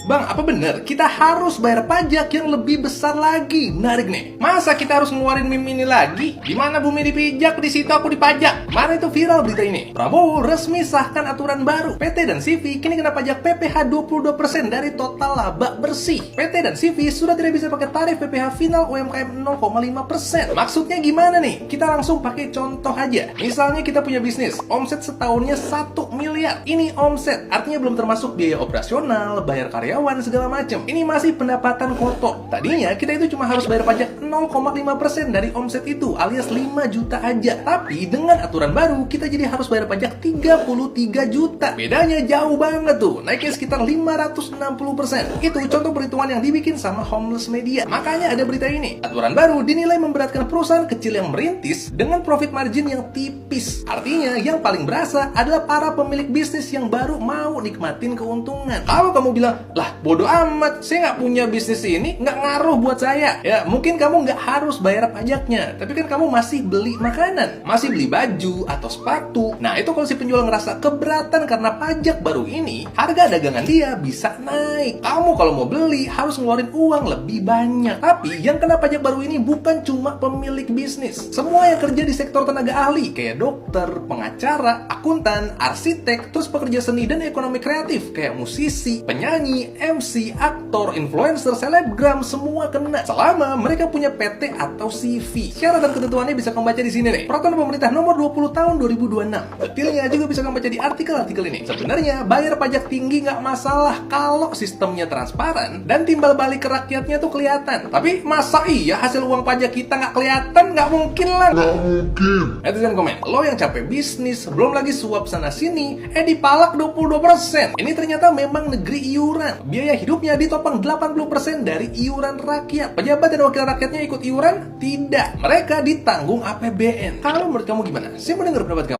Bang, apa bener kita harus bayar pajak yang lebih besar lagi? Menarik nih. Masa kita harus ngeluarin meme ini lagi? Dimana bumi dipijak, di situ aku dipajak. Mana itu viral berita ini? Prabowo resmi sahkan aturan baru. PT dan CV kini kena pajak PPh 22% dari total laba bersih. PT dan CV sudah tidak bisa pakai tarif PPh final UMKM 0,5%. Maksudnya gimana nih? Kita langsung pakai contoh aja. Misalnya kita punya bisnis, omset setahunnya 1 miliar. Ini omset, artinya belum termasuk biaya operasional, bayar karyawan, segala macam. Ini masih pendapatan kotor. Tadinya kita itu cuma harus bayar pajak 0,5% dari omset itu, alias 5 juta aja. Tapi dengan aturan baru, kita jadi harus bayar pajak 33 juta. Bedanya jauh banget tuh, naiknya sekitar 560%. Itu contoh perhitungan yang dibikin sama Homeless Media. Makanya ada berita ini. Aturan baru dinilai memberatkan perusahaan kecil yang merintis dengan profit margin yang tipis. Artinya yang paling berasa adalah para pemilik bisnis yang baru mau nikmatin keuntungan. Kalau kamu bilang, lah bodo amat, saya nggak punya bisnis ini, nggak ngaruh buat saya. Ya mungkin kamu nggak harus bayar pajaknya, tapi kan kamu masih beli makanan, masih beli baju atau sepatu. Nah itu kalau si penjual ngerasa keberatan karena pajak baru ini, harga dagangan dia bisa naik. Kamu kalau mau beli harus ngeluarin uang lebih banyak. Tapi yang kena pajak baru ini bukan cuma pemilik bisnis. Semua yang kerja di sektor tenaga ahli, kayak dokter, pengacara, akuntan, arsitek, terus pekerja seni dan ekonomi kreatif, kayak musisi, penyanyi, MC, aktor, influencer, selebgram, semua kena selama mereka punya PT atau CV. Syarat dan ketentuannya bisa kamu baca di sini nih. Peraturan pemerintah nomor 20 tahun 2026. Detailnya juga bisa kamu baca di artikel-artikel ini. Sebenarnya bayar pajak tinggi nggak masalah kalau sistemnya transparan dan timbal balik ke rakyatnya tuh kelihatan. Tapi masa iya hasil uang pajak kita nggak kelihatan? Nggak mungkin lah. Nggak mungkin. Netizen komen, lo yang capek bisnis, belum lagi suap sana sini, dipalak 22%. Ini ternyata memang negeri iuran. Biaya hidupnya ditopang 80% dari iuran rakyat. Pejabat dan wakil rakyatnya ikut iuran? Tidak. Mereka ditanggung APBN. Kalau menurut kamu gimana? Saya mau dengar pendapat kamu.